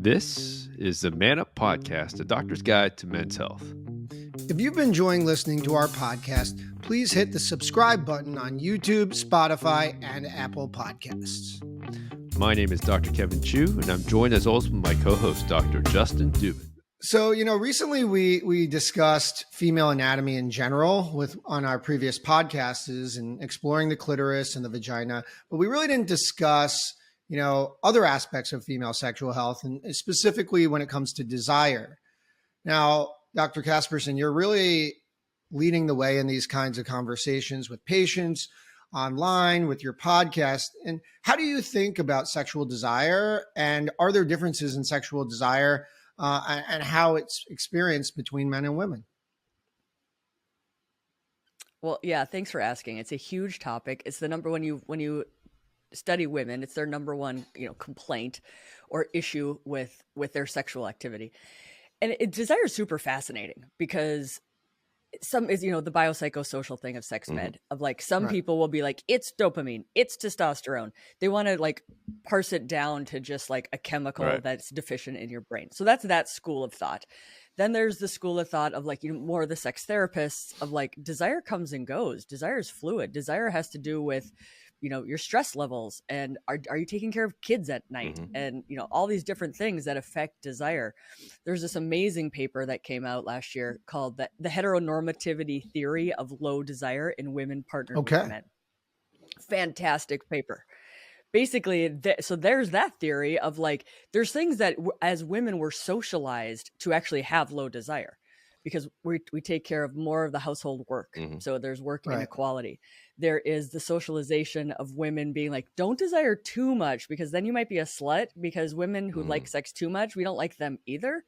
This is the Man Up Podcast, a doctor's guide to men's health. If you've been enjoying listening to our podcast, please hit the subscribe button on YouTube, Spotify, and Apple Podcasts. My name is Dr. Kevin Chu, and I'm joined as always with my co-host, Dr. Justin Dubin. So, recently we discussed female anatomy in general on our previous podcasts and exploring the clitoris and the vagina, but we really didn't discuss, other aspects of female sexual health, and specifically when it comes to desire. Now, Dr. Casperson, you're really leading the way in these kinds of conversations with patients online, with your podcast. And how do you think about sexual desire? And are there differences in sexual desire and how it's experienced between men and women? Well, yeah, thanks for asking. It's a huge topic. It's the number when you study women, it's their number one, complaint or issue with their sexual activity. And desire is super fascinating because some is, the biopsychosocial thing of sex med of like some people will be like, it's dopamine, it's testosterone. They want to like parse it down to just like a chemical that's deficient in your brain. So that's that school of thought. Then there's the school of thought of like, more of the sex therapists of like desire comes and goes. Desire is fluid. Desire has to do with, your stress levels and are you taking care of kids at night and, all these different things that affect desire. There's this amazing paper that came out last year called the heteronormativity theory of low desire in women partnered with men. Fantastic paper. Basically, so there's that theory of like, there's things that as women we're socialized to actually have low desire because we take care of more of the household work. So there's work inequality. There is the socialization of women being like, don't desire too much because then you might be a slut, because women who like sex too much, we don't like them either.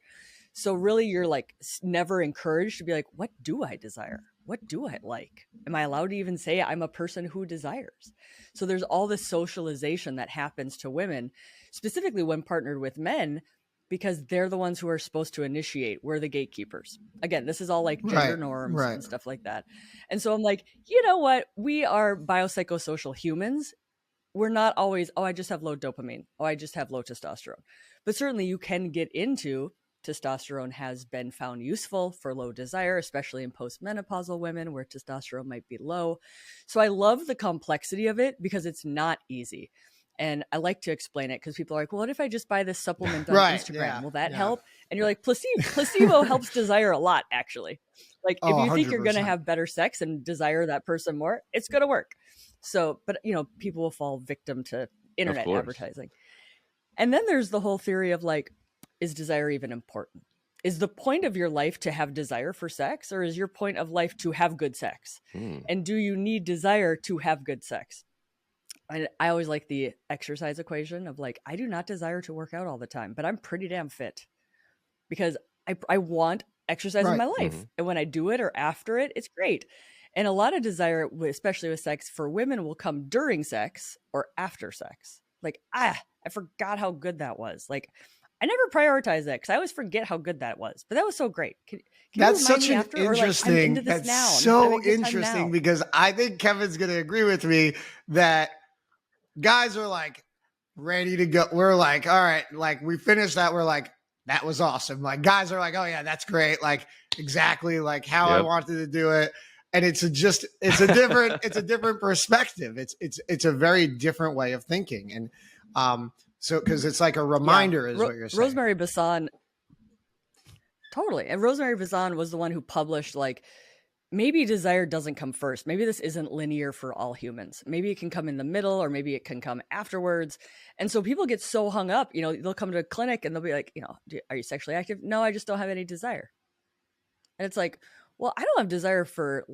So really you're like never encouraged to be like, what do I desire? What do I like? Am I allowed to even say I'm a person who desires? So there's all this socialization that happens to women, specifically when partnered with men, because they're the ones who are supposed to initiate. We're the gatekeepers. Again, this is all like gender norms and stuff like that. And so I'm like, you know what? We are biopsychosocial humans. We're not always, I just have low dopamine. I just have low testosterone. But certainly you can get into testosterone has been found useful for low desire, especially in postmenopausal women where testosterone might be low. So I love the complexity of it because it's not easy. And I like to explain it because people are like, well, what if I just buy this supplement on Instagram? Will that help? And you're like, placebo helps desire a lot, actually. Like if you think you're going to have better sex and desire that person more, it's going to work. So, but people will fall victim to internet advertising. And then there's the whole theory of like, is desire even important? Is the point of your life to have desire for sex, or is your point of life to have good sex? And do you need desire to have good sex? I always like the exercise equation of like, I do not desire to work out all the time, but I'm pretty damn fit because I want exercise in my life. And when I do it or after it, it's great. And a lot of desire, especially with sex for women, will come during sex or after sex. Like, I forgot how good that was. Like, I never prioritize that because I always forget how good that was. But that was so great. Can that's such an interesting. Like, that's so interesting because I think Kevin's going to agree with me that guys are like ready to go. We're like, all right, like we finished that. We're like, that was awesome. Like guys are like, oh yeah, that's great. Like exactly like how I wanted to do it. And it's a different perspective. It's a very different way of thinking. And so because it's like a reminder is what you're saying. Rosemary Bassan. Totally. And Rosemary Bassan was the one who published like, maybe desire doesn't come first. Maybe this isn't linear for all humans. Maybe it can come in the middle or maybe it can come afterwards. And so people get so hung up, they'll come to a clinic and they'll be like, are you sexually active? No, I just don't have any desire. And it's like, well, I don't have desire for,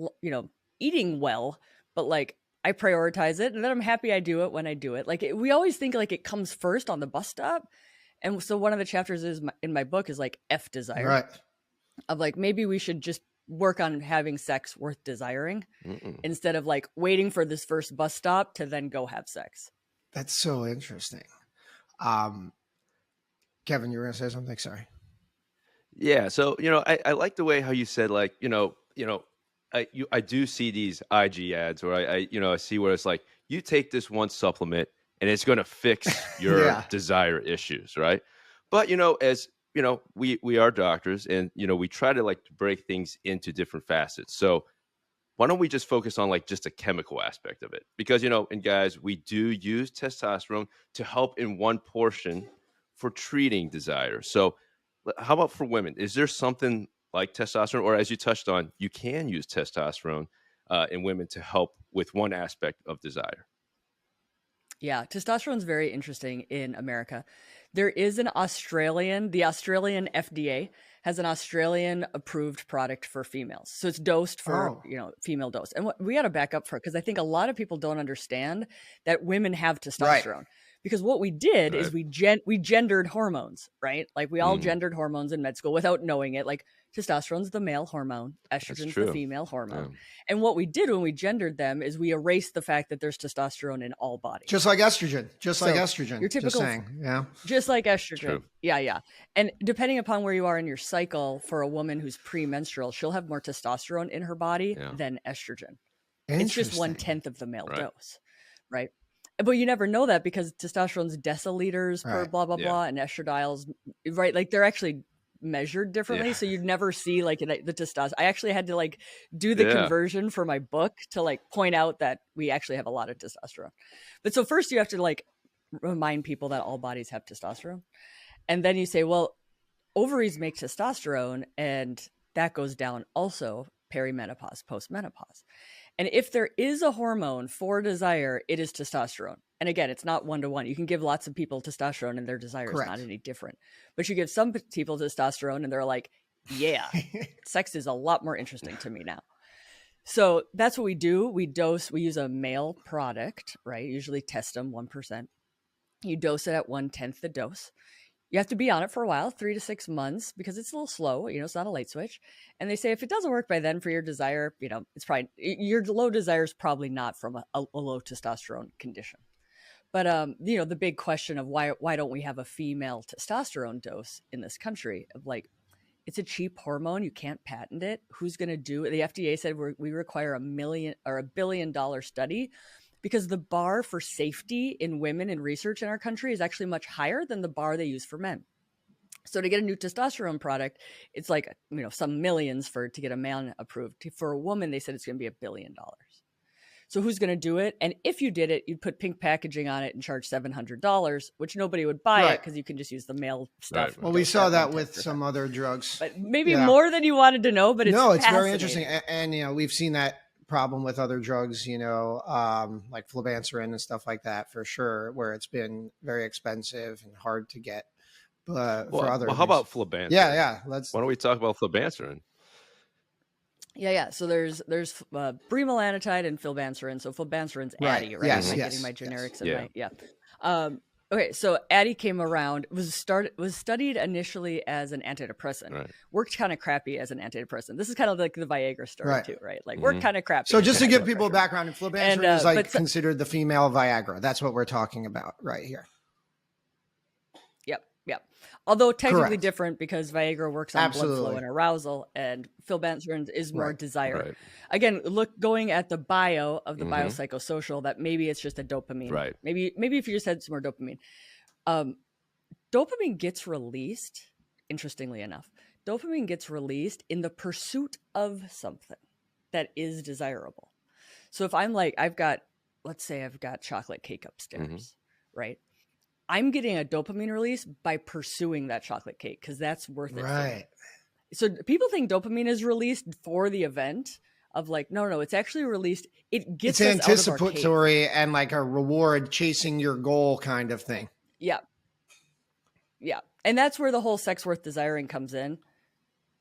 eating well, but like I prioritize it and then I'm happy I do it when I do it. Like we always think like it comes first on the bus stop. And so one of the chapters in my book is like F desire of like, maybe we should just work on having sex worth desiring instead of like waiting for this first bus stop to then go have sex. That's so interesting. Kevin, you were going to say something? Sorry. Yeah. So, I like the way how you said like, I do see these IG ads where I see where it's like, you take this one supplement and it's going to fix your desire issues. Right. But, as we are doctors, and we try to like to break things into different facets. So why don't we just focus on like just a chemical aspect of it? Because, and guys, we do use testosterone to help in one portion for treating desire. So how about for women? Is there something like testosterone, or as you touched on, you can use testosterone in women to help with one aspect of desire? Yeah, testosterone is very interesting in America. There is the Australian FDA has an Australian approved product for females. So it's dosed for, Oh, female dose. And what we got to back up for, because I think a lot of people don't understand that women have right. testosterone. Because what we did is Right. we gendered hormones, right? Like we all Mhm. gendered hormones in med school without knowing it. Like testosterone's the male hormone, That's estrogen's the true. female Yeah. hormone. And what we did when we gendered them is we erased the fact that there's testosterone in all bodies. Just like estrogen. Just like So estrogen. your Just typical, saying. Yeah. just like True. estrogen. Yeah, yeah. And depending upon where you are in your cycle, for a woman who's premenstrual, she'll have more testosterone in her body Yeah. than estrogen. It's just Interesting. 1/10 of the male Right. dose, right? But you never know that because testosterone's deciliters per Right. blah blah Yeah. blah, and estradiol's right. Like they're actually measured differently, Yeah. so you'd never see like the testosterone. I actually had to like do the Yeah. conversion for my book to like point out that we actually have a lot of testosterone. But so first you have to like remind people that all bodies have testosterone, and then you say, well, ovaries make testosterone, and that goes down also perimenopause, postmenopause. And if there is a hormone for desire, it is testosterone. And again, it's not 1-to-1. You can give lots of people testosterone and their desire is not Correct. any different. But you give some people testosterone and they're like, yeah, sex is a lot more interesting to me now. So that's what we do. We use a male product, right? Usually testum 1%. You dose it at 1/10 the dose. You have to be on it for a while, 3 to 6 months, because it's a little slow. It's not a light switch. And they say if it doesn't work by then for your desire, it's probably your low desire is probably not from a low testosterone condition. But the big question of why don't we have a female testosterone dose in this country? Of like, it's a cheap hormone, you can't patent it. Who's going to do it? The FDA said we require $1 billion study, because the bar for safety in women in research in our country is actually much higher than the bar they use for men. So to get a new testosterone product, it's like, some millions to get a man approved. For a woman, they said it's going to be $1 billion. So who's going to do it? And if you did it, you'd put pink packaging on it and charge $700, which nobody would buy it Right. because you can just use the male Right. stuff. Well, we dosed saw at that 1/10%. with some other drugs. But maybe Yeah. more than you wanted to know, but it's No, it's very fascinating. interesting. And we've seen that problem with other drugs, like flibanserin and stuff like that for sure, where it's been very expensive and hard to get. But for other Well, how things. about flibanserin? Yeah. Let's. Why don't we talk about flibanserin? Yeah. So there's bremelanotide and flibanserin. So flibanserin's Right. Addie, right? Yes, Am I yes, getting my yes. generics in Yeah. my okay, so Addie came around, was studied initially as an antidepressant. Right. Worked kind of crappy as an antidepressant. This is kind of like the Viagra story Right. too, right? Like worked kind of crappy. So just to High give blood people a pressure. background, flibanserin And, is like but so- considered the female Viagra. That's what we're talking about right here. Yep. Although technically Correct. different, because Viagra works on blood flow Absolutely. and arousal, and flibanserin is more Right. desire. Right. Again, going at the bio of the Mhm. biopsychosocial, that maybe it's just a dopamine. Right. Maybe if you just had some more dopamine. Dopamine gets released, interestingly enough, dopamine gets released in the pursuit of something that is desirable. So if I'm like, let's say I've got chocolate cake upstairs, right? I'm getting a dopamine release by pursuing that chocolate cake because that's worth it. For me. Right. So people think dopamine is released for the event of like, no, it's actually released. It gets It's us out of our cave. anticipatory and like a reward chasing your goal kind of thing. Yeah. And that's where the whole sex worth desiring comes in.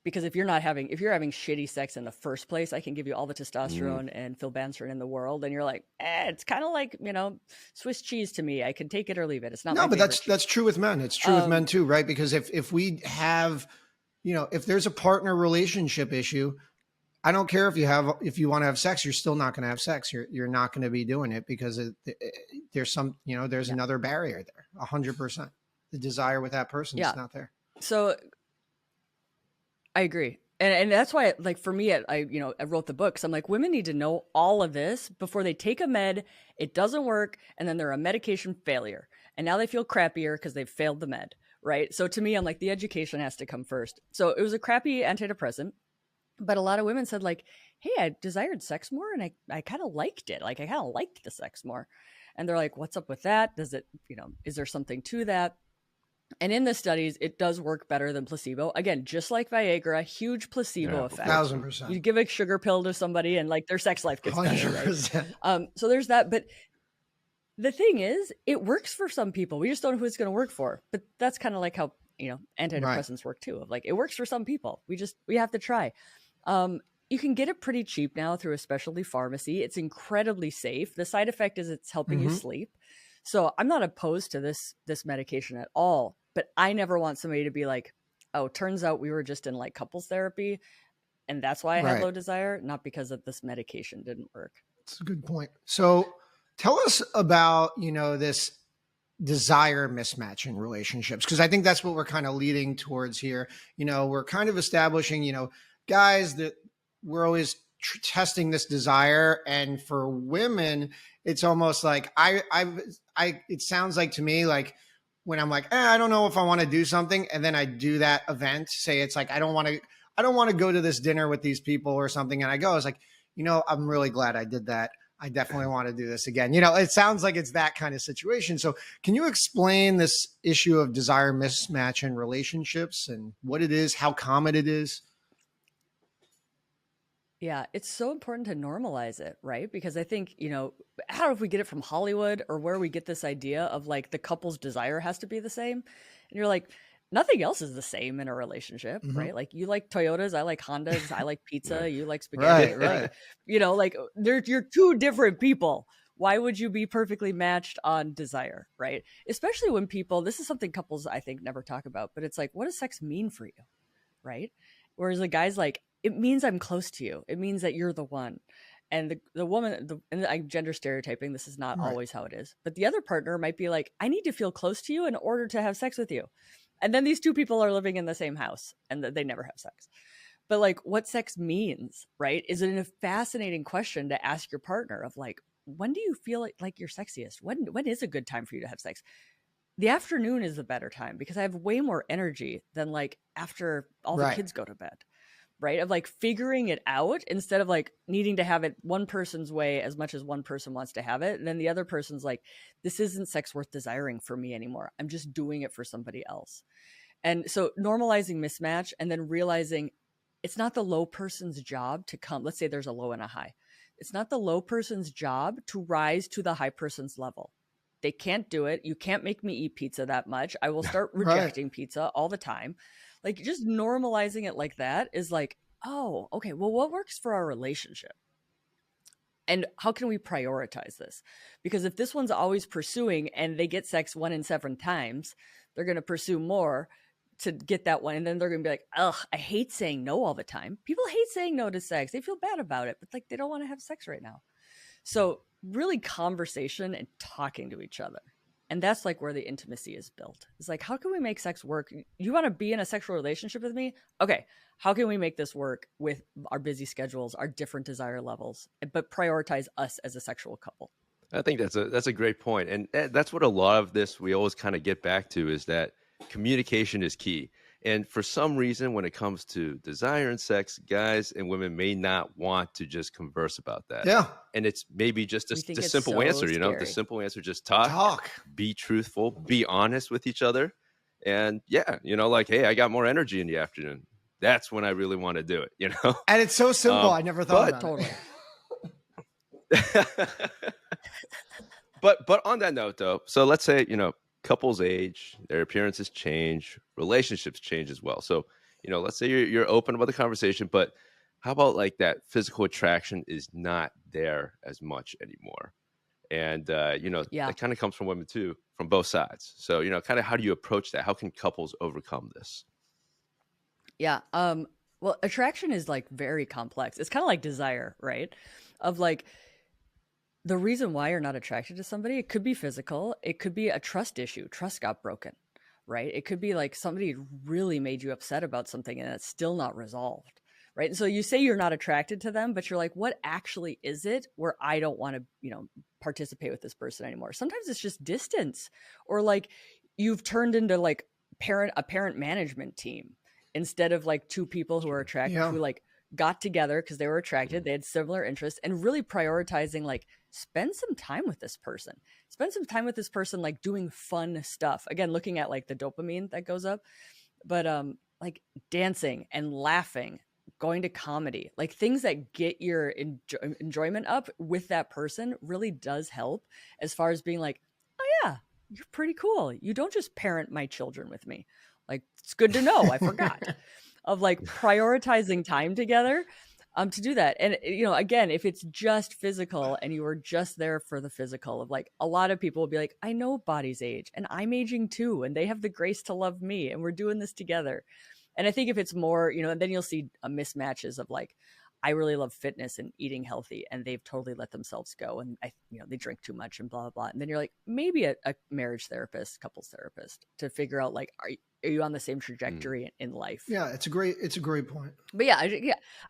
Because if you're having shitty sex in the first place, I can give you all the testosterone and flibanserin in the world, and you're like, it's kind of like Swiss cheese to me. I can take it or leave it. It's not. No, my but favorite that's true with men. It's true with men too, right? Because if we have, if there's a partner relationship issue, I don't care if you want to have sex, you're still not going to have sex. You're not going to be doing it because there's there's another barrier there. 100%. The desire with that person is not there. So I agree. And that's why, like, for me, I wrote the book. So I'm like, women need to know all of this before they take a med, it doesn't work, and then they're a medication failure. And now they feel crappier because they've failed the med, right? So to me, I'm like, the education has to come first. So it was a crappy antidepressant, but a lot of women said like, hey, I desired sex more and I kind of liked it. Like I kind of liked the sex more. And they're like, what's up with that? Does it, is there something to that? And in the studies, it does work better than placebo. Again, just like Viagra, huge placebo Yeah, of effect. course. 1,000%. You give a sugar pill to somebody and like their sex life gets better, right? 100%. So there's that. But the thing is, it works for some people. We just don't know who it's going to work for. But that's kind of like how, antidepressants work too. Of like, it works for some people. We have to try. You can get it pretty cheap now through a specialty pharmacy. It's incredibly safe. The side effect is it's helping you sleep. So I'm not opposed to this medication at all, but I never want somebody to be like, oh, turns out we were just in like couples therapy and that's why I had low desire, not because of this medication didn't work. That's a good point. So tell us about, this desire mismatch in relationships, because I think that's what we're kind of leading towards here. We're kind of establishing, guys, that we're always testing this desire, and for women it's almost like it sounds like to me like when I'm like, I don't know if I want to do something, and then I do that event, say it's like I don't want to go to this dinner with these people or something, and I go, it's like, I'm really glad I did that. I definitely want to do this again. It sounds like it's that kind of situation. So can you explain this issue of desire mismatch in relationships and what it is, how common it is? Yeah, it's so important to normalize it, right? Because I think, I don't know if we get it from Hollywood or where we get this idea of like the couple's desire has to be the same. And you're like, nothing else is the same in a relationship, right? Like you like Toyotas, I like Hondas, I like pizza, you like spaghetti. Right. Like you're two different people. Why would you be perfectly matched on desire, right? Especially when this is something couples I think never talk about, but it's like, what does sex mean for you, right? Whereas the guy's like, it means I'm close to you. It means that you're the one. And the woman, and I'm gender stereotyping, this is not always how it is. But the other partner might be like, I need to feel close to you in order to have sex with you. And then these two people are living in the same house and they never have sex. But like what sex means, right, is a fascinating question to ask your partner of like, when do you feel like you're sexiest? When is a good time for you to have sex? The afternoon is the better time because I have way more energy than like after all the kids go to bed. Right? Of like figuring it out instead of like needing to have it one person's way as much as one person wants to have it. And then the other person's like, this isn't sex worth desiring for me anymore. I'm just doing it for somebody else. And so normalizing mismatch and then realizing it's not the low person's job to come. Let's say there's a low and a high. It's not the low person's job to rise to the high person's level. They can't do it. You can't make me eat pizza that much. I will start rejecting pizza all the time. Like just normalizing it like that is like, oh, okay, well, what works for our relationship? And how can we prioritize this? Because if this one's always pursuing and they get sex 1 in 7 times, they're going to pursue more to get that one. And then they're going to be like, ugh, I hate saying no all the time. People hate saying no to sex. They feel bad about it, but like they don't want to have sex right now. So really conversation and talking to each other. And that's like where the intimacy is built. It's like, how can we make sex work? You want to be in a sexual relationship with me? Okay. How can we make this work with our busy schedules, our different desire levels, but prioritize us as a sexual couple? I think that's a great point. And that's what a lot of this we always kind of get back to is that communication is key. And for some reason, when it comes to desire and sex, guys and women may not want to just converse about that. Yeah. And it's maybe just the it's simple so answer, scary. the simple answer, just talk, be truthful, be honest with each other. And yeah, like, hey, I got more energy in the afternoon. That's when I really want to do it, And it's so simple. I never thought about it. But on that note, though, so let's say, couples age, their appearances change, relationships change as well. So, let's say you're open about the conversation, but how about like that physical attraction is not there as much anymore? And, that kind of comes from women too, from both sides. So, kind of how do you approach that? How can couples overcome this? Yeah. Well, attraction is like very complex. It's kind of like desire, right? Of like, the reason why you're not attracted to somebody, it could be physical. It could be a trust issue. Trust got broken, right? It could be like somebody really made you upset about something and it's still not resolved, right? And so you say you're not attracted to them, but you're like, what actually is it where I don't want to, participate with this person anymore? Sometimes it's just distance, or like you've turned into like parent management team instead of like two people who are attracted, Yeah. who like got together because they were attracted, they had similar interests, and really prioritizing like spend some time with this person. Spend some time with this person, like doing fun stuff. Again, looking at like the dopamine that goes up, but like dancing and laughing, going to comedy, like things that get your enjoyment up with that person really does help as far as being like, oh yeah, you're pretty cool. You don't just parent my children with me. Like, it's good to know. I forgot of like prioritizing time together to do that. And you know, again, if it's just physical and you were just there for the physical, of like, a lot of people will be like, I know bodies age and I'm aging too, and they have the grace to love me and we're doing this together. And I think if it's more, you know, and then you'll see mismatches of like, I really love fitness and eating healthy, and they've totally let themselves go, and you know, they drink too much and blah blah blah. And then you're like, maybe a marriage therapist, couples therapist, to figure out like, are you on the same trajectory in life? Yeah, it's a great point. But yeah, I'm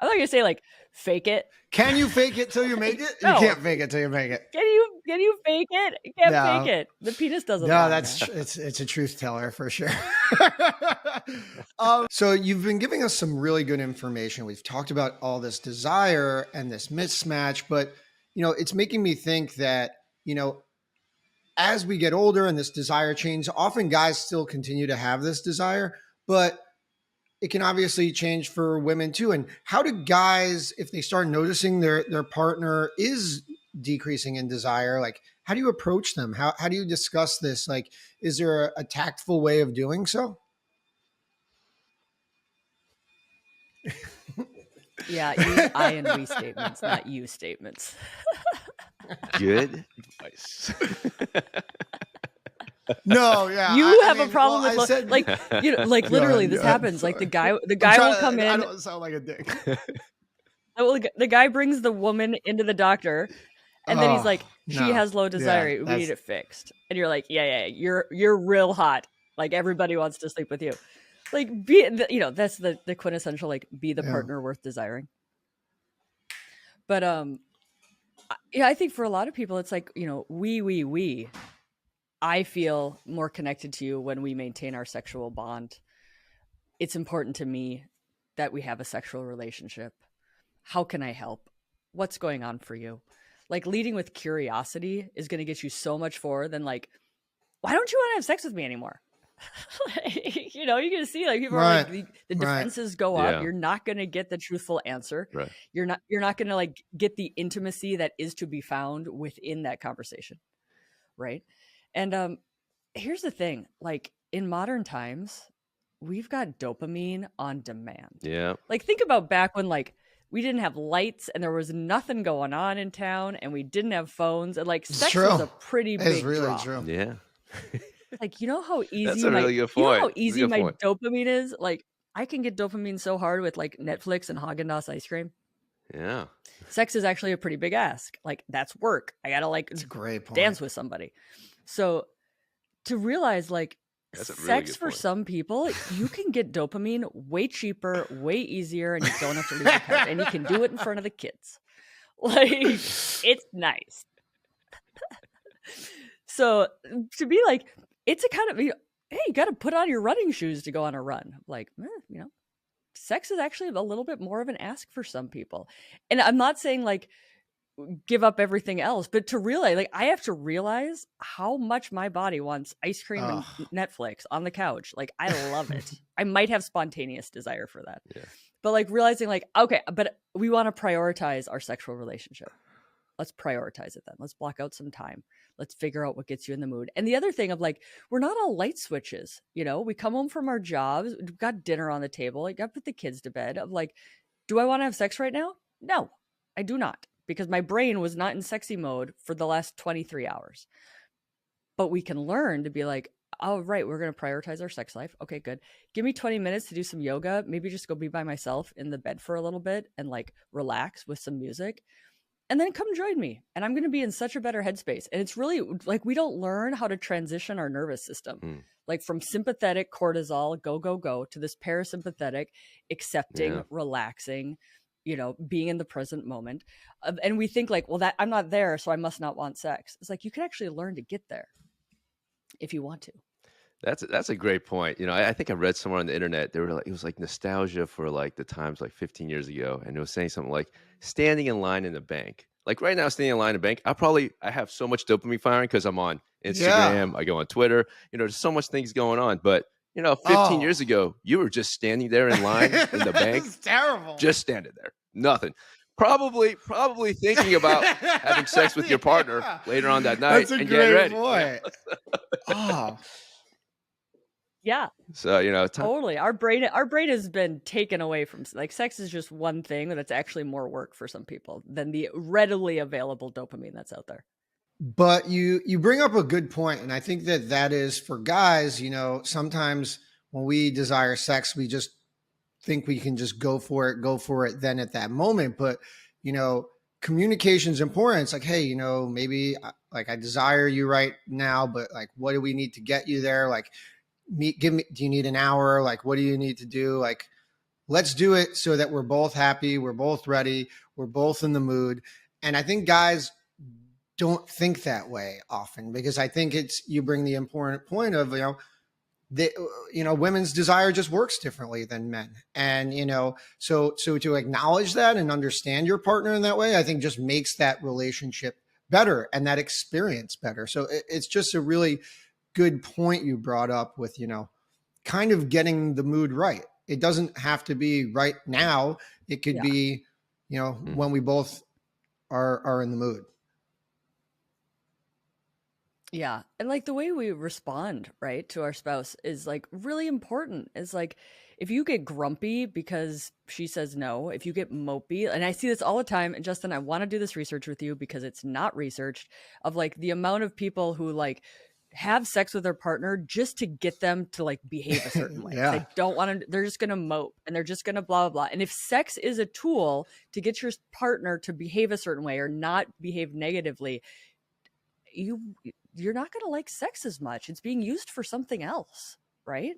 not gonna say like fake it. Can you fake it till you make it? No. You can't fake it till you make it. Can you fake it? You can't fake it. The penis doesn't. No, lie, that's it's a truth teller for sure. So you've been giving us some really good information. We've talked about all this desire and this mismatch, but you know, it's making me think that, you know, as we get older and this desire changes, often guys still continue to have this desire, but it can obviously change for women too. And how do guys, if they start noticing their partner is decreasing in desire, like how do you approach them? How do you discuss this? Like, is there a tactful way of doing so? Yeah, use I and we statements, not you statements. Good advice. No, yeah. You have a problem with said, like, you know, like literally this happens. Like the guy will come in. I don't sound like a dick. The guy brings the woman into the doctor, and then he's like, she has low desire. Yeah, we need it fixed. And you're like, yeah, you're real hot. Like everybody wants to sleep with you. Like you know, that's the quintessential like be the partner worth desiring. But yeah, I think for a lot of people, it's like, you know, we. I feel more connected to you when we maintain our sexual bond. It's important to me that we have a sexual relationship. How can I help? What's going on for you? Like leading with curiosity is going to get you so much forward than like, why don't you want to have sex with me anymore? You know, you're going to see like people are like the defenses go up. You're not going to get the truthful answer. Right. You're not going to like get the intimacy that is to be found within that conversation. Right. And here's the thing, like in modern times, we've got dopamine on demand. Yeah. Like think about back when like we didn't have lights and there was nothing going on in town and we didn't have phones, and like sex was a pretty big draw. True. Yeah. Like, you know how easy That's a really good point. You know how easy my dopamine is? Like I can get dopamine so hard with like Netflix and Haagen-Dazs ice cream. Yeah. Sex is actually a pretty big ask. Like that's work. I gotta like it's a great point. Dance with somebody. So to realize like sex for some people, you can get dopamine way cheaper, way easier, and you don't have to leave the couch, and you can do it in front of the kids. Like it's nice. So to be like, it's a kind of, hey, you got to put on your running shoes to go on a run. Like, you know, sex is actually a little bit more of an ask for some people. And I'm not saying like give up everything else, but to realize, like, I have to realize how much my body wants ice cream and Netflix on the couch. Like, I love it. I might have spontaneous desire for that. Yeah. But like realizing like, okay, but we want to prioritize our sexual relationship. Let's prioritize it then. Let's block out some time. Let's figure out what gets you in the mood. And the other thing of like, we're not all light switches. You know, we come home from our jobs, we've got dinner on the table. Like, I put the kids to bed. Of like, do I want to have sex right now? No, I do not. Because my brain was not in sexy mode for the last 23 hours. But we can learn to be like, oh, right, we're going to prioritize our sex life. Okay, good. Give me 20 minutes to do some yoga. Maybe just go be by myself in the bed for a little bit and like relax with some music. And then come join me. And I'm going to be in such a better headspace. And it's really like we don't learn how to transition our nervous system. Like from sympathetic cortisol, go, to this parasympathetic, accepting, relaxing, you know, being in the present moment. And we think like, well, that I'm not there, so I must not want sex. It's like, you can actually learn to get there if you want to. That's a great point. I think I read somewhere on the internet, they were like, it was like nostalgia for like the times like 15 years ago, and it was saying something like standing in line in the bank. Like right now, standing in line in the bank, I have so much dopamine firing because I'm on Yeah. Instagram, I go on Twitter. There's so much things going on. But 15 Oh, years ago, you were just standing there in line in the bank, it's terrible. just standing there, nothing. Probably thinking about having sex with your partner Yeah. later on that night That's a and getting great ready. point. Oh, Yeah, So totally. Our brain has been taken away from, like, sex is just one thing that's actually more work for some people than the readily available dopamine that's out there. but you bring up a good point, and I think that is for guys. Sometimes when we desire sex, we just think we can just go for it then at that moment. But you know, communication is important. It's like, hey, maybe like I desire you right now, but like, what do we need to get you there? Like, give me. Do you need an hour? Like, what do you need to do? Like, let's do it so that we're both happy, we're both ready, we're both in the mood. And I think guys don't think that way often, because I think you bring the important point of, the, women's desire just works differently than men. And, so to acknowledge that and understand your partner in that way, I think just makes that relationship better and that experience better. So it's just a really good point you brought up with, kind of getting the mood right. It doesn't have to be right now. It could Yeah. be, when we both are in the mood. Yeah. And like the way we respond, right, to our spouse is like really important. Is like if you get grumpy because she says no, if you get mopey, and I see this all the time, and Justin, I want to do this research with you because it's not researched, of like the amount of people who like have sex with their partner just to get them to like behave a certain way. Yeah. They don't want to, they're just going to mope and they're just going to blah, blah, blah. And if sex is a tool to get your partner to behave a certain way or not behave negatively, you're not going to like sex as much. It's being used for something else, right?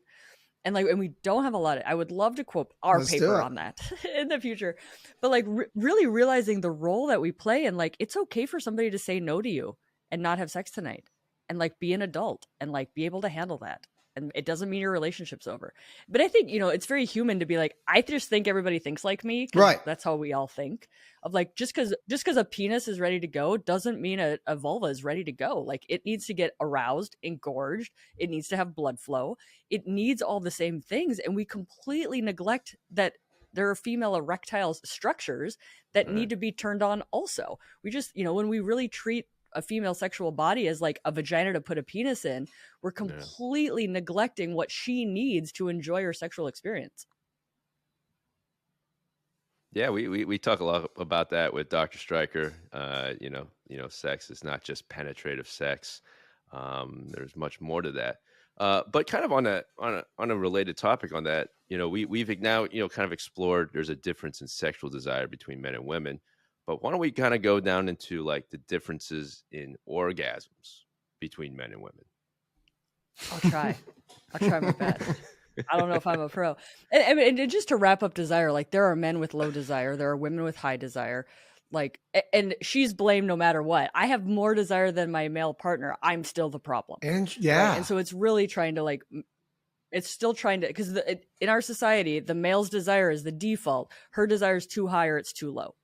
And we don't have a lot of, I would love to quote our Let's do paper it. on that in the future, but like really realizing the role that we play, and like it's okay for somebody to say no to you and not have sex tonight, and like be an adult and like be able to handle that. And it doesn't mean your relationship's over. But I think, it's very human to be like, I just think everybody thinks like me, because Right. that's how we all think. Of like, just because a penis is ready to go doesn't mean a vulva is ready to go. Like, it needs to get aroused, engorged. It needs to have blood flow. It needs all the same things. And we completely neglect that there are female erectile structures that need to be turned on also. We just, when we really treat a female sexual body as like a vagina to put a penis in, we're completely neglecting what she needs to enjoy her sexual experience. Yeah, we talk a lot about that with Dr. Stryker. Sex is not just penetrative sex. There's much more to that. But kind of on a related topic on that, we've now kind of explored there's a difference in sexual desire between men and women. But why don't we kind of go down into like the differences in orgasms between men and women? I'll try my best. I don't know if I'm a pro. And just to wrap up desire, like there are men with low desire, there are women with high desire. Like, and she's blamed no matter what. I have more desire than my male partner. I'm still the problem. And Right? And so it's really trying to like, it's still trying to, because in our society, the male's desire is the default. Her desire is too high or it's too low.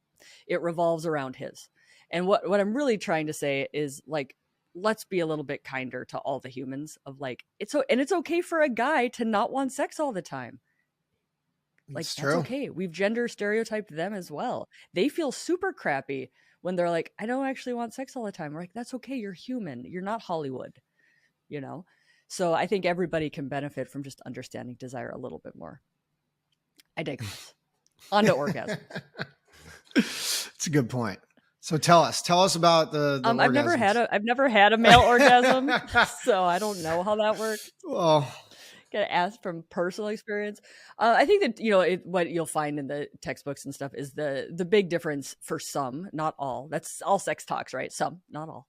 It revolves around his. And what I'm really trying to say is like, let's be a little bit kinder to all the humans of like, it's okay for a guy to not want sex all the time. Like, it's that's true. okay. We've gender stereotyped them as well. They feel super crappy when they're like, I don't actually want sex all the time. We're like, that's okay. You're human. You're not Hollywood, you know? So I think everybody can benefit from just understanding desire a little bit more. I digress. On to orgasm. It's a good point. So tell us about the I've never had a male orgasm, so I don't know how that works. Well, Gotta ask from personal experience. I think that what you'll find in the textbooks and stuff is the big difference for some, not all. That's all sex talks, right? Some, not all.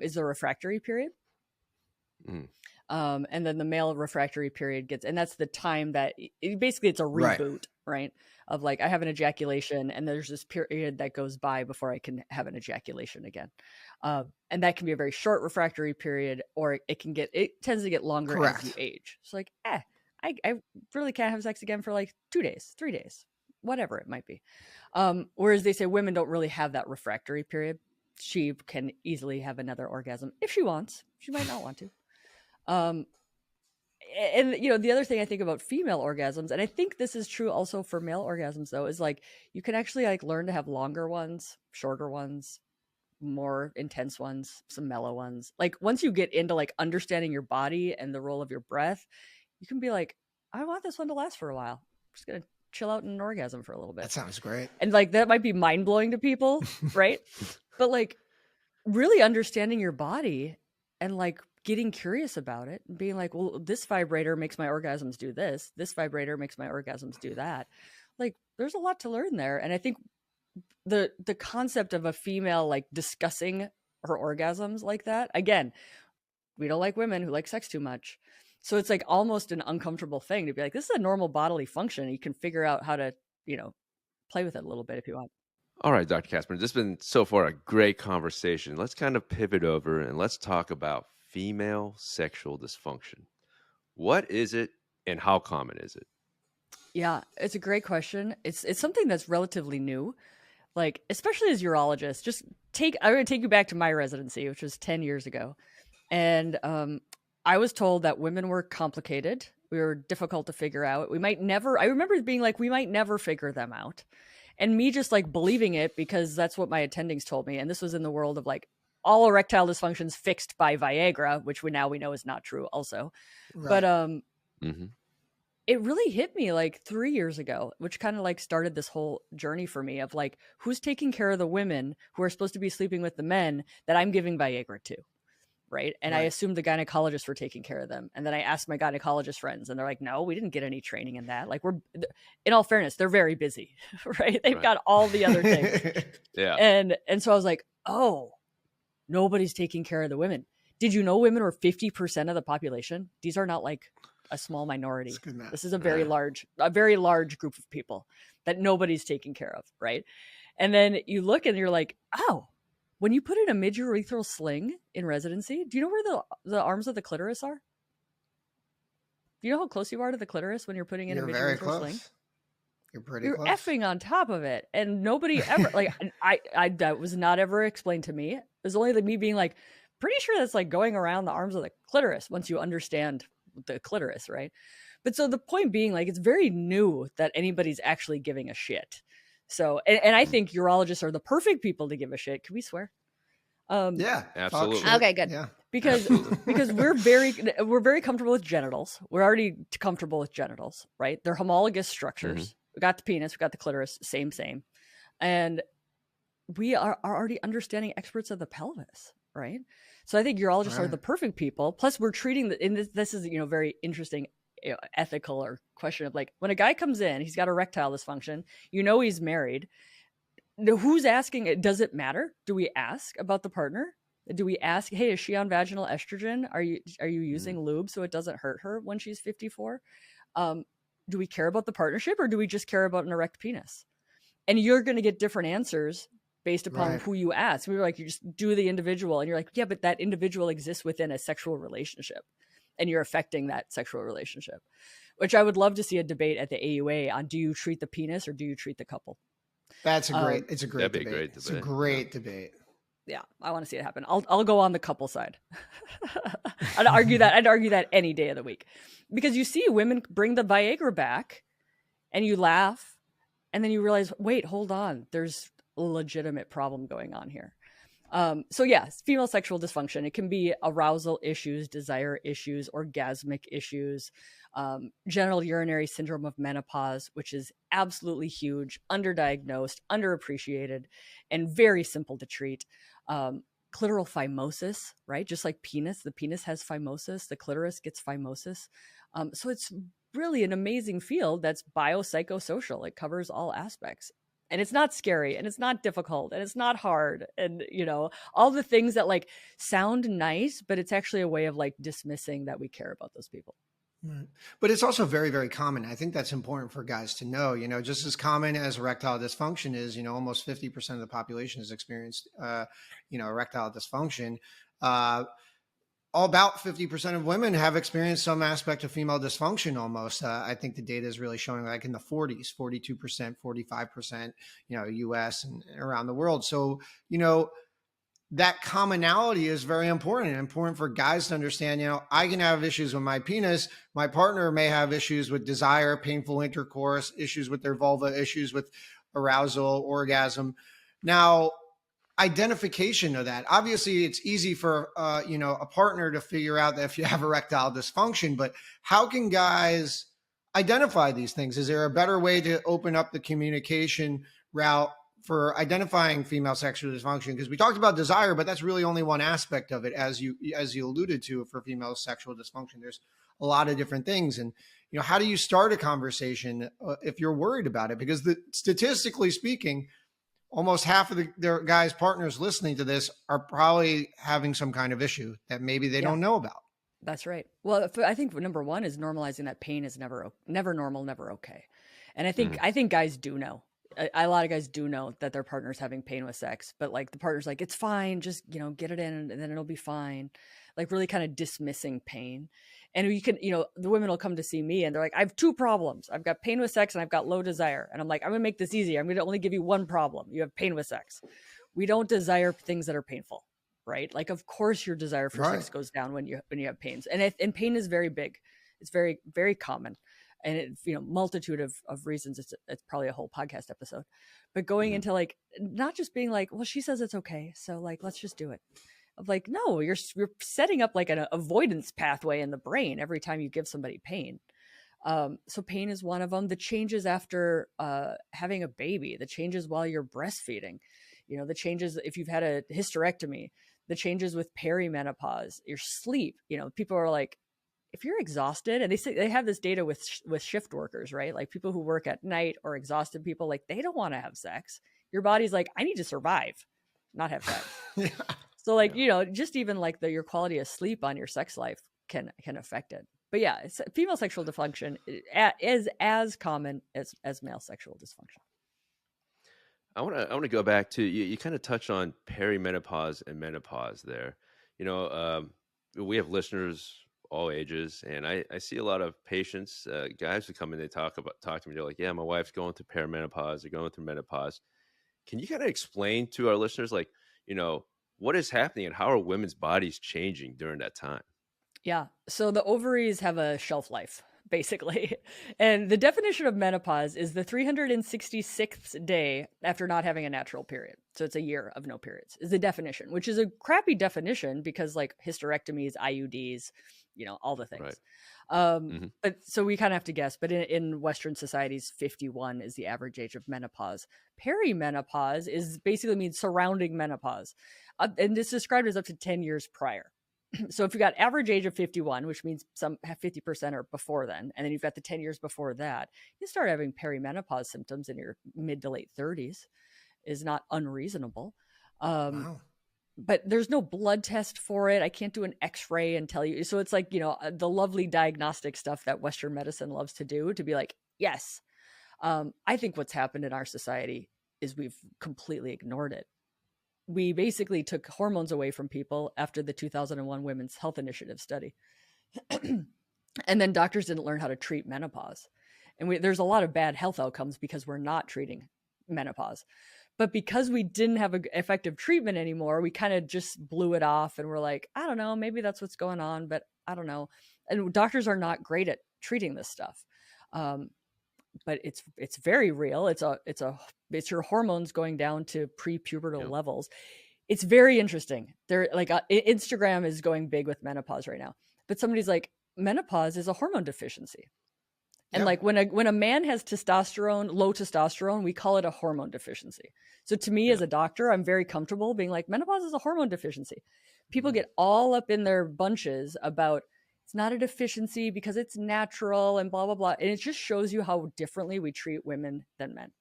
Is the refractory period. And then the male refractory period gets, and that's the time that basically it's a reboot, right? Of like, I have an ejaculation and there's this period that goes by before I can have an ejaculation again. And that can be a very short refractory period, or it tends to get longer as you age. So like, I really can't have sex again for like 2 days, 3 days, whatever it might be. Whereas they say women don't really have that refractory period. She can easily have another orgasm if she wants. She might not want to. And the other thing I think about female orgasms, and I think this is true also for male orgasms though, is like you can actually like learn to have longer ones, shorter ones, more intense ones, some mellow ones. Like once you get into like understanding your body and the role of your breath, you can be like, I want this one to last for a while. I'm just gonna chill out in an orgasm for a little bit. That sounds great. And like that might be mind blowing to people, right? But like really understanding your body and like getting curious about it and being like, well, this vibrator makes my orgasms do this. This vibrator makes my orgasms do that. Like there's a lot to learn there. And I think the concept of a female like discussing her orgasms like that, again, we don't like women who like sex too much. So it's like almost an uncomfortable thing to be like, this is a normal bodily function. You can figure out how to, play with it a little bit if you want. All right, Dr. Casperson, this has been so far a great conversation. Let's kind of pivot over and let's talk about female sexual dysfunction. What is it and how common is it? Yeah, it's a great question. It's something that's relatively new. Like, especially as urologists, I'm going to take you back to my residency, which was 10 years ago. And I was told that women were complicated. We were difficult to figure out. I remember being like, we might never figure them out. And me just like believing it because that's what my attendings told me. And this was in the world of like all erectile dysfunctions fixed by Viagra, which we know is not true also. Right. But it really hit me like 3 years ago, which kind of like started this whole journey for me of like, who's taking care of the women who are supposed to be sleeping with the men that I'm giving Viagra to? Right. And I assumed the gynecologists were taking care of them. And then I asked my gynecologist friends and they're like, no, we didn't get any training in that. Like in all fairness, they're very busy, right? They've got all the other things. Yeah. And so I was like, oh, nobody's taking care of the women. Did you know women are 50% of the population? These are not like a small minority. This is a very large group of people that nobody's taking care of. Right. And then you look and you're like, oh, when you put in a midurethral sling in residency, do you know where the arms of the clitoris are? Do you know how close you are to the clitoris when you're putting in a midurethral sling? You're pretty close. You're effing on top of it. And nobody ever, like, that was not ever explained to me. It was only me being like, pretty sure that's like going around the arms of the clitoris once you understand the clitoris, right? But so the point being, like, it's very new that anybody's actually giving a shit. So, and I think urologists are the perfect people to give a shit. Can we swear? Yeah, absolutely. Okay, good. Yeah. Because we're very comfortable with genitals. We're already comfortable with genitals, right? They're homologous structures. Mm-hmm. We got the penis, we got the clitoris, same. And we are already understanding experts of the pelvis, right? So I think urologists are the perfect people. Plus, we're treating this is very interesting. Ethical or question of like when a guy comes in, he's got erectile dysfunction, he's married. Who's asking? Does it matter? Do we ask about the partner? Do we ask, hey, is she on vaginal estrogen? Are you using lube so it doesn't hurt her when she's 54? Do we care about the partnership or do we just care about an erect penis? And you're going to get different answers based upon who you ask. We were like, you just do the individual and you're like, yeah, but that individual exists within a sexual relationship. And you're affecting that sexual relationship, which I would love to see a debate at the AUA on: do you treat the penis or do you treat the couple? It's a great debate. It's a great debate. Yeah, I want to see it happen. I'll go on the couple side. I'd argue that any day of the week, because you see women bring the Viagra back, and you laugh, and then you realize, wait, hold on, there's a legitimate problem going on here. So yes, female sexual dysfunction. It can be arousal issues, desire issues, orgasmic issues, genital urinary syndrome of menopause, which is absolutely huge, underdiagnosed, underappreciated, and very simple to treat. Clitoral phimosis, right? Just like penis, the penis has phimosis, the clitoris gets phimosis. So it's really an amazing field that's biopsychosocial. It covers all aspects. And it's not scary, and it's not difficult, and it's not hard. And, all the things that like sound nice, but it's actually a way of like dismissing that we care about those people. Right. But it's also very, very common. I think that's important for guys to know, just as common as erectile dysfunction is, almost 50% of the population has experienced, erectile dysfunction. About 50% of women have experienced some aspect of female dysfunction almost. I think the data is really showing like in the 40s, 42%, 45%, US and around the world. So, that commonality is very important for guys to understand, I can have issues with my penis. My partner may have issues with desire, painful intercourse, issues with their vulva, issues with arousal, orgasm. Now, identification of that. Obviously, it's easy for, a partner to figure out that if you have erectile dysfunction, but how can guys identify these things? Is there a better way to open up the communication route for identifying female sexual dysfunction? Because we talked about desire, but that's really only one aspect of it, as you alluded to. For female sexual dysfunction, there's a lot of different things. And how do you start a conversation if you're worried about it? Because statistically speaking, almost half of their guys' partners listening to this are probably having some kind of issue that maybe they don't know about. That's right. Well, I think number one is normalizing that pain is never normal, never okay. And I think guys do know. A lot of guys do know that their partner's having pain with sex, but like the partner's like, it's fine, just, get it in and then it'll be fine. Like really kind of dismissing pain. And you can, the women will come to see me and they're like, I have two problems. I've got pain with sex and I've got low desire. And I'm like, I'm going to make this easy. I'm going to only give you one problem. You have pain with sex. We don't desire things that are painful, right? Like, of course your desire for sex goes down when you have pains. And pain is very big. It's very, very common. And it's, multitude of reasons. It's probably a whole podcast episode, but going into like, not just being like, well, she says it's okay, so like, let's just do it. Of like, no, you're setting up like an avoidance pathway in the brain every time you give somebody pain. So pain is one of them. The changes after having a baby, the changes while you're breastfeeding, the changes if you've had a hysterectomy, the changes with perimenopause, your sleep. People are like, if you're exhausted, and they say they have this data with shift workers, right? Like people who work at night or exhausted people, like they don't want to have sex. Your body's like, I need to survive, not have sex. So like, just even like your quality of sleep on your sex life can affect it. But yeah, female sexual dysfunction is as common as male sexual dysfunction. I want to go back to you kind of touch on perimenopause and menopause there. We have listeners all ages, and I see a lot of patients, guys who come in, they talk to me, they're like, yeah, my wife's going through perimenopause, they're going through menopause. Can you kind of explain to our listeners, like, what is happening and how are women's bodies changing during that time? Yeah. So the ovaries have a shelf life, basically. And the definition of menopause is the 366th day after not having a natural period. So it's a year of no periods is the definition, which is a crappy definition because like hysterectomies, IUDs, all the things. Right. But so we kind of have to guess, but in Western societies, 51 is the average age of menopause. Perimenopause is basically means surrounding menopause. And it's described as up to 10 years prior. So if you got average age of 51, which means some have 50% or before then, and then you've got the 10 years before that, you start having perimenopause symptoms in your mid to late 30s is not unreasonable. Wow. But there's no blood test for it. I can't do an x-ray and tell you. So it's like, the lovely diagnostic stuff that Western medicine loves to do to be like, yes. I think what's happened in our society is we've completely ignored it. We basically took hormones away from people after the 2001 Women's Health Initiative study. And then doctors didn't learn how to treat menopause. And there's a lot of bad health outcomes because we're not treating menopause. But because we didn't have an effective treatment anymore, we kind of just blew it off and we're like, I don't know, maybe that's what's going on, but I don't know. And doctors are not great at treating this stuff. But it's very real. It's your hormones going down to prepubertal levels. It's very interesting. They're like Instagram is going big with menopause right now. But somebody's like, menopause is a hormone deficiency. And like when a man has low testosterone, we call it a hormone deficiency. So to me as a doctor, I'm very comfortable being like, menopause is a hormone deficiency. People get all up in their bunches about it's not a deficiency because it's natural and blah, blah, blah. And it just shows you how differently we treat women than men.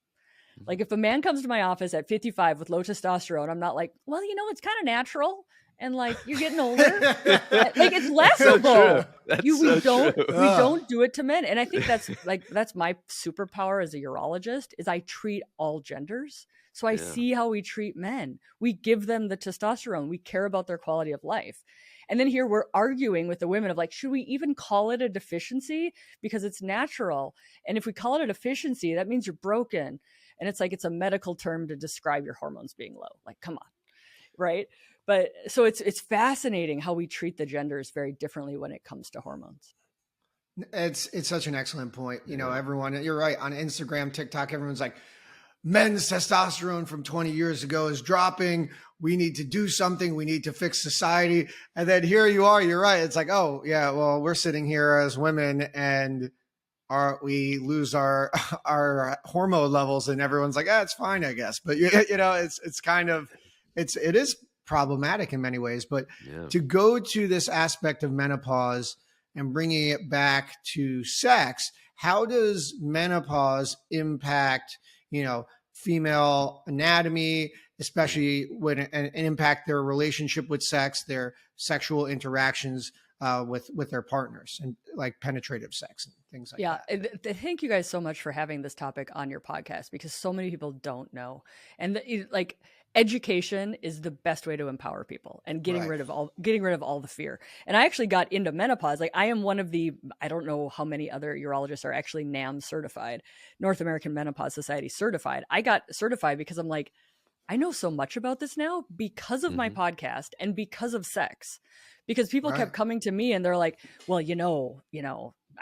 Like if a man comes to my office at 55 with low testosterone, I'm not like, well, it's kind of natural. And like, you're getting older. Like it's That's so true. laughable. That's We so don't true. we don't do it to men. And I think that's my superpower as a urologist is I treat all genders. So I Yeah. see how we treat men. We give them the testosterone. We care about their quality of life. And then here we're arguing with the women of like, should we even call it a deficiency? Because it's natural. And if we call it a deficiency, that means you're broken. And it's like, it's a medical term to describe your hormones being low. Like, come on. Right. But so it's fascinating how we treat the genders very differently when it comes to hormones. It's such an excellent point. Everyone, you're right. On Instagram, TikTok, everyone's like, men's testosterone from 20 years ago is dropping. We need to do something. We need to fix society. And then here you are. You're right. It's like, oh yeah, well, we're sitting here as women and we lose our hormone levels, and everyone's like, it's fine, I guess. But it's kind of it is problematic in many ways. But to go to this aspect of menopause and bringing it back to sex, how does menopause impact female anatomy, especially when and impact their relationship with sex, their sexual interactions with their partners, and like penetrative sex and things like that. Yeah, thank you guys so much for having this topic on your podcast because so many people don't know, and education is the best way to empower people and getting rid of all the fear. And I actually got into menopause. Like I am one of the, I don't know how many other urologists are actually NAM certified, North American Menopause Society certified. I got certified because I'm like, I know so much about this now because of my podcast and because of sex. Because people kept coming to me and they're like, well,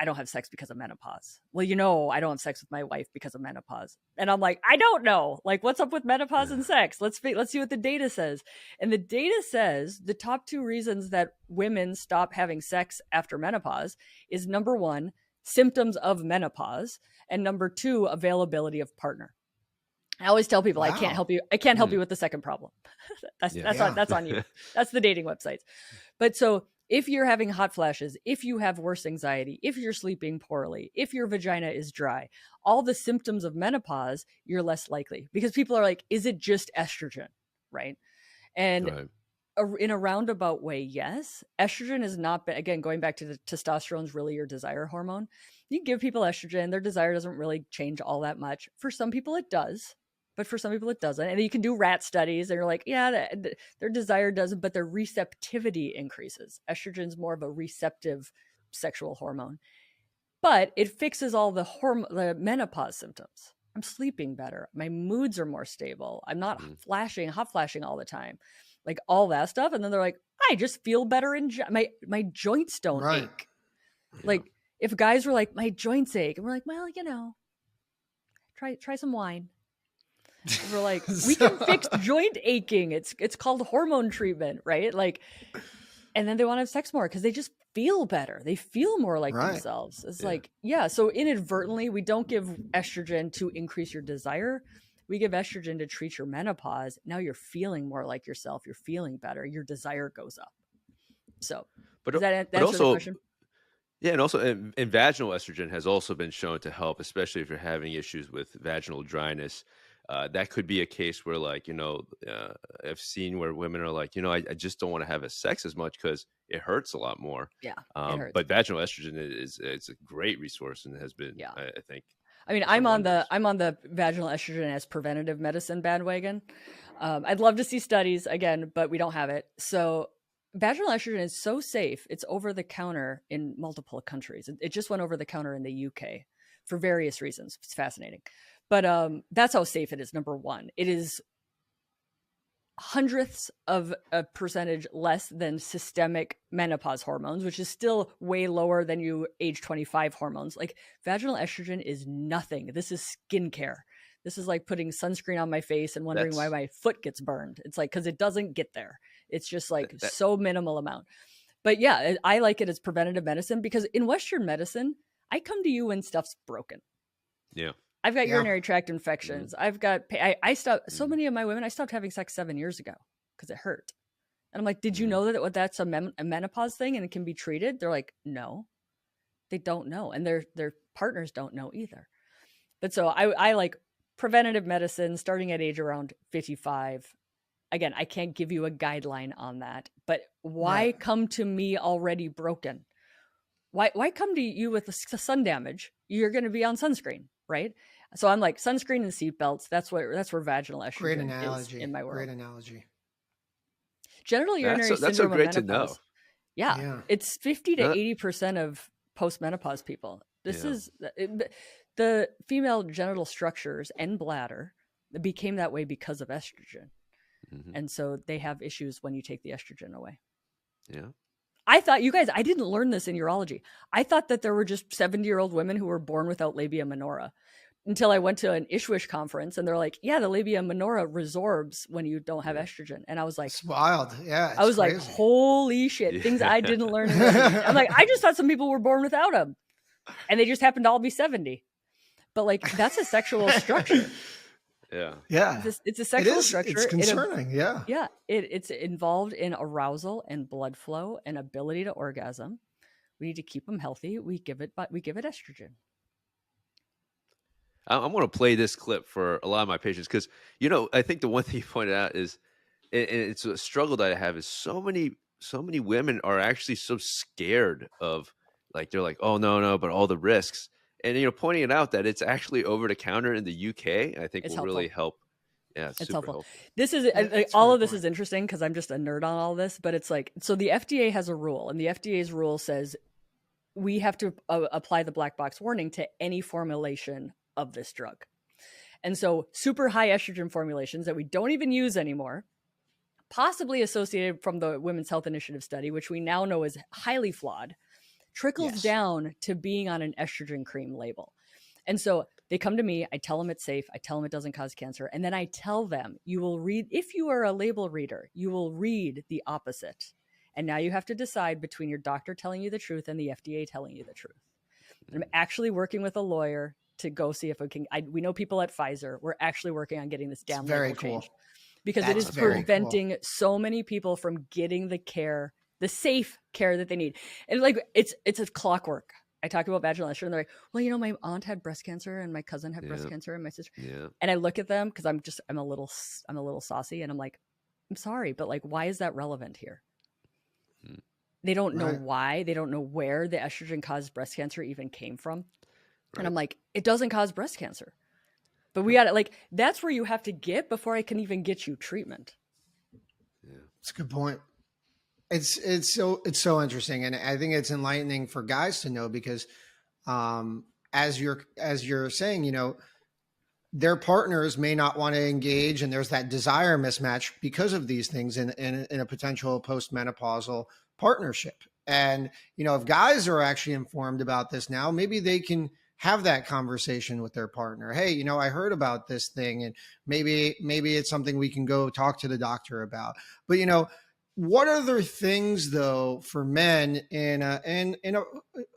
I don't have sex because of menopause. Well, I don't have sex with my wife because of menopause. And I'm like, I don't know. Like, what's up with menopause and sex? Let's see what the data says. And the data says the top 2 reasons that women stop having sex after menopause is number 1, symptoms of menopause, and number 2, availability of partner. I always tell people, I can't help you. I can't help you with the second problem. That's on you. That's the dating websites. But so if you're having hot flashes, if you have worse anxiety, if you're sleeping poorly, if your vagina is dry, all the symptoms of menopause, you're less likely because people are like, is it just estrogen? Right. And in a roundabout way, yes. Estrogen is not, again, going back to the testosterone is really your desire hormone. You give people estrogen, their desire doesn't really change all that much. For some people, it does. But for some people, it doesn't. And you can do rat studies and you're like, yeah, their desire doesn't, but their receptivity increases. Estrogen is more of a receptive sexual hormone. But it fixes all the menopause symptoms. I'm sleeping better. My moods are more stable. I'm not hot flashing all the time. Like all that stuff. And then they're like, I just feel better my joints don't ache. Yeah. Like if guys were like, my joints ache, and we're like, well, try some wine. And we're like, we can fix joint aching. It's called hormone treatment, right? Like, and then they want to have sex more because they just feel better. They feel more like themselves. It's like, so inadvertently, we don't give estrogen to increase your desire. We give estrogen to treat your menopause. Now you're feeling more like yourself. You're feeling better. Your desire goes up. So, does that answer the question? Yeah, and also, and vaginal estrogen has also been shown to help, especially if you're having issues with vaginal dryness. That could be a case where, like, I've seen where women are like, I just don't want to have sex as much because it hurts a lot more. Yeah, it hurts. But vaginal estrogen it's a great resource and has been, I think. I mean, I'm on the vaginal estrogen as preventative medicine bandwagon. I'd love to see studies again, but we don't have it. So vaginal estrogen is so safe. It's over the counter in multiple countries. It just went over the counter in the UK for various reasons. It's fascinating. But that's how safe it is, number 1. It is hundredths of a percentage less than systemic menopause hormones, which is still way lower than you age 25 hormones. Like vaginal estrogen is nothing. This is skincare. This is like putting sunscreen on my face and wondering why my foot gets burned. It's like, because it doesn't get there. It's just like so minimal amount. But yeah, I like it as preventative medicine because in Western medicine, I come to you when stuff's broken. Yeah. I've got urinary tract infections. I've got, I stopped, so many of my women, I stopped having sex 7 years ago because it hurt. And I'm like, did you know that's a menopause thing and it can be treated? They're like, no, they don't know. And their partners don't know either. But so I like preventative medicine starting at age around 55. Again, I can't give you a guideline on that, but why come to me already broken? Why come to you with the sun damage? You're going to be on sunscreen, right? So I'm like, sunscreen and seatbelts. That's where vaginal estrogen is in my world. Great analogy. Genital urinary That's so syndrome of great to menopause. know. Yeah, it's 50 to 80% of postmenopause people. This is the female genital structures and bladder became that way because of estrogen. And so they have issues when you take the estrogen away. Yeah. I thought, you guys, I didn't learn this in urology. I thought that there were just 70-year-old women who were born without labia minora until I went to an Ishwish conference and they're like, yeah, the labia minora resorbs when you don't have estrogen. And I was like, it's wild. Yeah. I was crazy. Like, holy shit, things I didn't learn in urology. I'm like, I just thought some people were born without them and they just happened to all be 70. But like, that's a sexual structure. Yeah. It's a sexual structure. It's concerning. Yeah. It's involved in arousal and blood flow and ability to orgasm. We need to keep them healthy. We give it estrogen. I'm going to play this clip for a lot of my patients because, I think the one thing you pointed out is, and it's a struggle that I have, is so many women are actually so scared of, like, they're like, oh, no, but all the risks. And, pointing it out that it's actually over the counter in the UK, I think will really help. Yeah, it's super helpful. This is all of this is interesting because I'm just a nerd on all this, but it's like, so the FDA has a rule, and the FDA's rule says we have to apply the black box warning to any formulation of this drug. And so super high estrogen formulations that we don't even use anymore, possibly associated from the Women's Health Initiative study, which we now know is highly flawed, trickles down to being on an estrogen cream label. And so they come to me, I tell them it's safe, I tell them it doesn't cause cancer, and then I tell them, you will read, if you are a label reader, you will read the opposite. And now you have to decide between your doctor telling you the truth and the FDA telling you the truth. And I'm actually working with a lawyer to go see if we can, we know people at Pfizer, we're actually working on getting this damn label changed. Because it is preventing so many people from getting the care, the safe care that they need. And like, it's a clockwork. I talk about vaginal estrogen and they're like, well, my aunt had breast cancer and my cousin had breast cancer and my sister. And I look at them because I'm a little saucy and I'm like, I'm sorry, but like, why is that relevant here? They don't know why. They don't know where the estrogen caused breast cancer even came from. And I'm like, it doesn't cause breast cancer. But we got to, like, that's where you have to get before I can even get you treatment. Yeah, that's a good point. It's so interesting, and I think it's enlightening for guys to know because, as you're saying, their partners may not want to engage, and there's that desire mismatch because of these things in a potential postmenopausal partnership. And if guys are actually informed about this now, maybe they can have that conversation with their partner. Hey, I heard about this thing, and maybe it's something we can go talk to the doctor about. But what other things though for men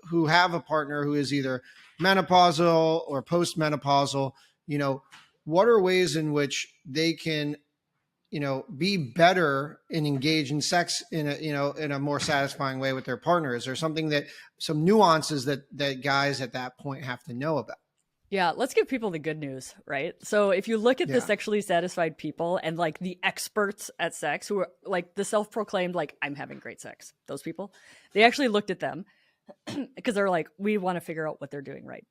who have a partner who is either menopausal or postmenopausal, what are ways in which they can be better and engage in sex in a more satisfying way with their partner? Is there some nuances that guys at that point have to know about? Yeah, let's give people the good news, right? So if you look at the sexually satisfied people and like the experts at sex who are like the self-proclaimed, like, I'm having great sex, those people, they actually looked at them because they're like, we want to figure out what they're doing right.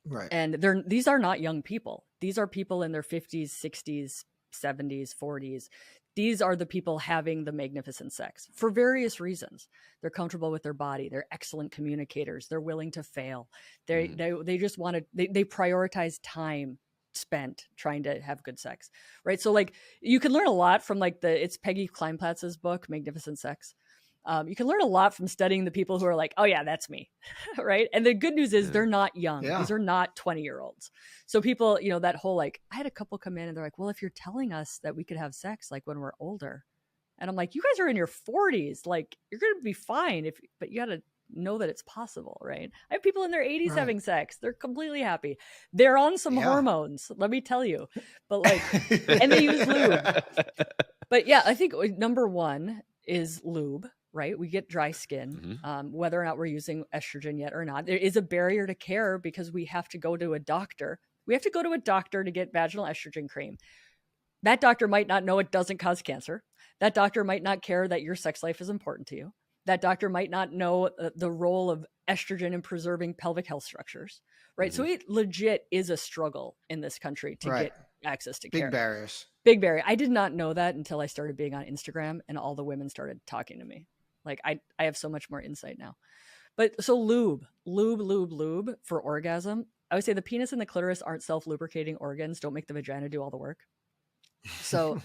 Right. And these are not young people. These are people in their 50s, 60s, 70s, 40s. These are the people having the magnificent sex for various reasons. They're comfortable with their body. They're excellent communicators. They're willing to fail. They just want to, they prioritize time spent trying to have good sex, right? So like you can learn a lot from like it's Peggy Kleinplatz's book, Magnificent Sex. You can learn a lot from studying the people who are like, oh yeah, that's me, right? And the good news is they're not young. Yeah. These are not 20-year-olds. So people, that whole like, I had a couple come in and they're like, well, if you're telling us that we could have sex like when we're older, and I'm like, you guys are in your 40s, like you're going to be fine but you got to know that it's possible, right? I have people in their 80s having sex. They're completely happy. They're on some hormones, let me tell you. But like, and they use lube. But yeah, I think number one is lube. Right? We get dry skin, whether or not we're using estrogen yet or not. There is a barrier to care because we have to go to a doctor. We have to go to a doctor to get vaginal estrogen cream. That doctor might not know it doesn't cause cancer. That doctor might not care that your sex life is important to you. That doctor might not know the role of estrogen in preserving pelvic health structures, right? So it legit is a struggle in this country to get access to care. Big barriers. Big barrier. I did not know that until I started being on Instagram and all the women started talking to me. Like I have so much more insight now. But so lube for orgasm. I would say the penis and the clitoris aren't self-lubricating organs. Don't make the vagina do all the work. So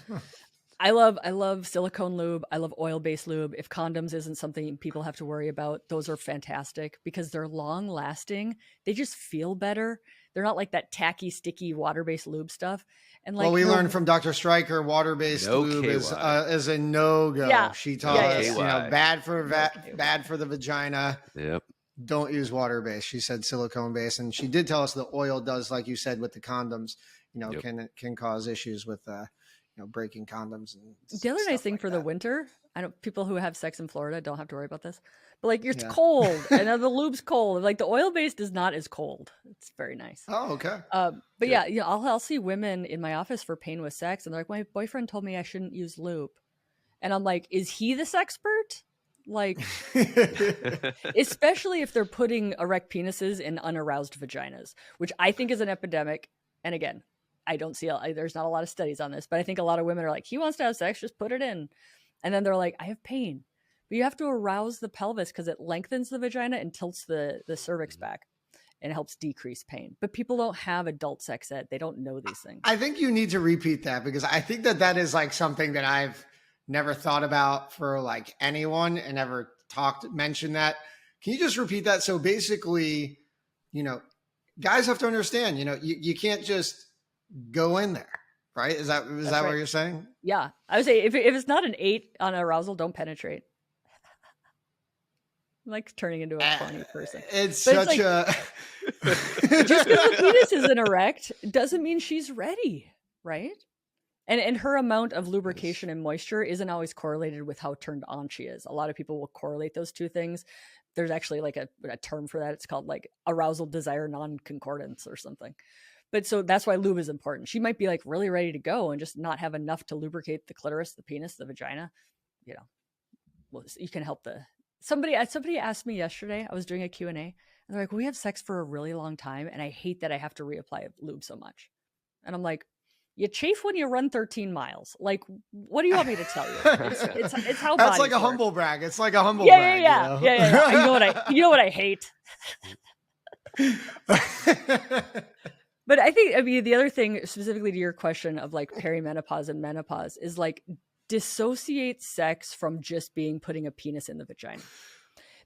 I love silicone lube. I love oil-based lube. If condoms isn't something people have to worry about, those are fantastic because they're long lasting. They just feel better. They're not like that tacky, sticky water-based lube stuff. And like, well, we learned from Dr. Stryker, water-based lube is a no-go. Yeah. She taught us, bad for the vagina. Yep. Don't use water-based. She said silicone-based, and she did tell us the oil does, like you said, with the condoms. Can cause issues with breaking condoms. And the other nice thing for the winter, I know people who have sex in Florida don't have to worry about this, but like it's cold and the lube's cold. Like the oil-based is not as cold. It's very nice. Oh, okay. But yeah, I'll see women in my office for pain with sex, and they're like, my boyfriend told me I shouldn't use lube, and I'm like, is he the sexpert? Like, especially if they're putting erect penises in unaroused vaginas, which I think is an epidemic. And again, I don't see, there's not a lot of studies on this, but I think a lot of women are like, he wants to have sex, just put it in. And then they're like, I have pain. But you have to arouse the pelvis because it lengthens the vagina and tilts the cervix back and helps decrease pain. But people don't have adult sex ed. They don't know these things. I think you need to repeat that because I think that is like something that I've never thought about for like anyone and never mentioned that. Can you just repeat that? So basically, guys have to understand, you can't just go in there, right? Is that right. What you're saying? Yeah. I would say if it's not an 8 on arousal, don't penetrate. I'm like turning into a funny person. It's but such just because the penis isn't erect doesn't mean she's ready, right? And her amount of lubrication and moisture isn't always correlated with how turned on she is. A lot of people will correlate those two things. There's actually like a term for that. It's called like arousal desire non-concordance or something. But so that's why lube is important. She might be like really ready to go and just not have enough to lubricate the clitoris, the penis, the vagina. Well, you can help somebody asked me yesterday, I was doing a Q&A, and they're like, we have sex for a really long time, and I hate that I have to reapply lube so much. And I'm like, you chafe when you run 13 miles. Like, what do you want me to tell you? It's how that's like a humble brag. It's like a humble brag. Yeah. You know what I hate. But I think, the other thing specifically to your question of like perimenopause and menopause is like dissociate sex from just putting a penis in the vagina.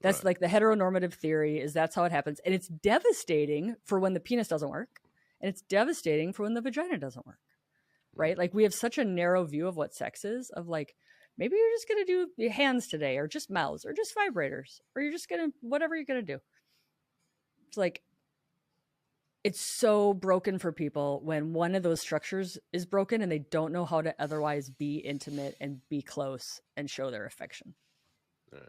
That's like the heteronormative theory is that's how it happens. And it's devastating for when the penis doesn't work. And it's devastating for when the vagina doesn't work. Right? Like we have such a narrow view of what sex is of like, maybe you're just going to do your hands today or just mouths or just vibrators, or you're just going to, whatever you're going to do. It's like, it's so broken for people when one of those structures is broken and they don't know how to otherwise be intimate and be close and show their affection. Right.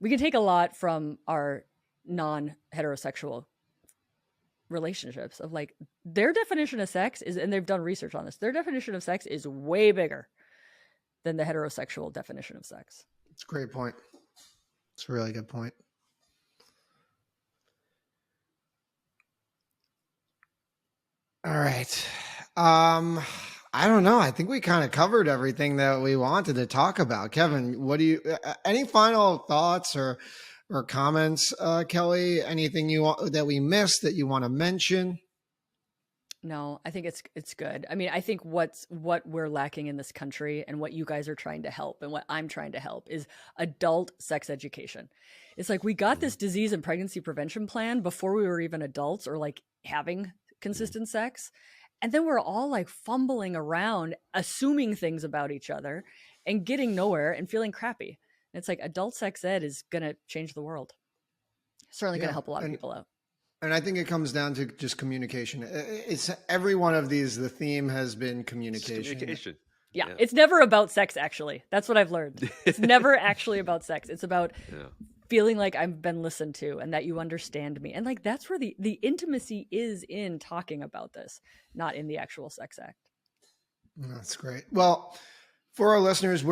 We can take a lot from our non-heterosexual relationships of like their definition of sex is, and they've done research on this, their definition of sex is way bigger than the heterosexual definition of sex. It's a great point. It's a really good point. All right. I don't know. I think we kind of covered everything that we wanted to talk about. Kevin, what do you, any final thoughts or comments, Kelly? Anything that we missed that you want to mention? No, I think it's good. I mean, I think what we're lacking in this country and what you guys are trying to help and what I'm trying to help is adult sex education. It's like we got this disease and pregnancy prevention plan before we were even adults or like having consistent sex. And then we're all like fumbling around, assuming things about each other and getting nowhere and feeling crappy. And it's like adult sex ed is going to change the world. Certainly going to help a lot of people out. And I think it comes down to just communication. It's every one of these. The theme has been communication. Yeah. It's never about sex, actually. That's what I've learned. It's never actually about sex. It's about feeling like I've been listened to and that you understand me. And like, that's where the intimacy is, in talking about this, not in the actual sex act. That's great. Well, for our listeners,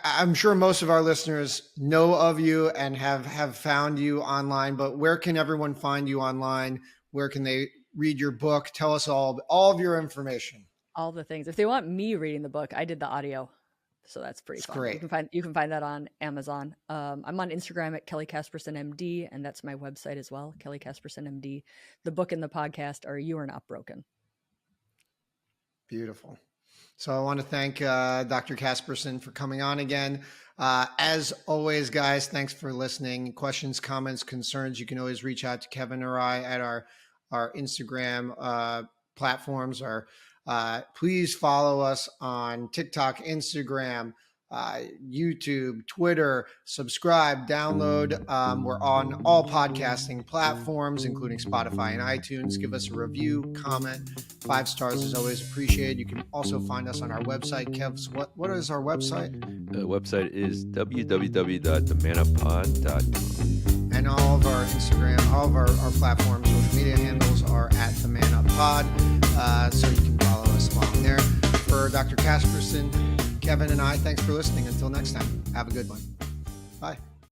I'm sure most of our listeners know of you and have found you online, but where can everyone find you online? Where can they read your book? Tell us all of your information. All the things. If they want me reading the book, I did the audio, so that's pretty fun. Great. You can find that on Amazon. I'm on Instagram at Kelly Casperson MD, and that's my website as well, Kelly Casperson MD. The book and the podcast are You Are Not Broken. Beautiful. So I want to thank Dr. Casperson for coming on again. As always, guys, thanks for listening. Questions, comments, concerns, you can always reach out to Kevin or I at our Instagram platforms. Please follow us on TikTok, Instagram, YouTube, Twitter, subscribe, download. We're on all podcasting platforms, including Spotify and iTunes. Give us a review, comment. 5 stars is always appreciated. You can also find us on our website. Kevs, what is our website? The website is www.themanuppod.com. And all of our Instagram, all of our platforms, social media handles are at The Man Up Pod. So you can follow us along there. For Dr. Casperson, Kevin, and I, thanks for listening. Until next time, have a good one.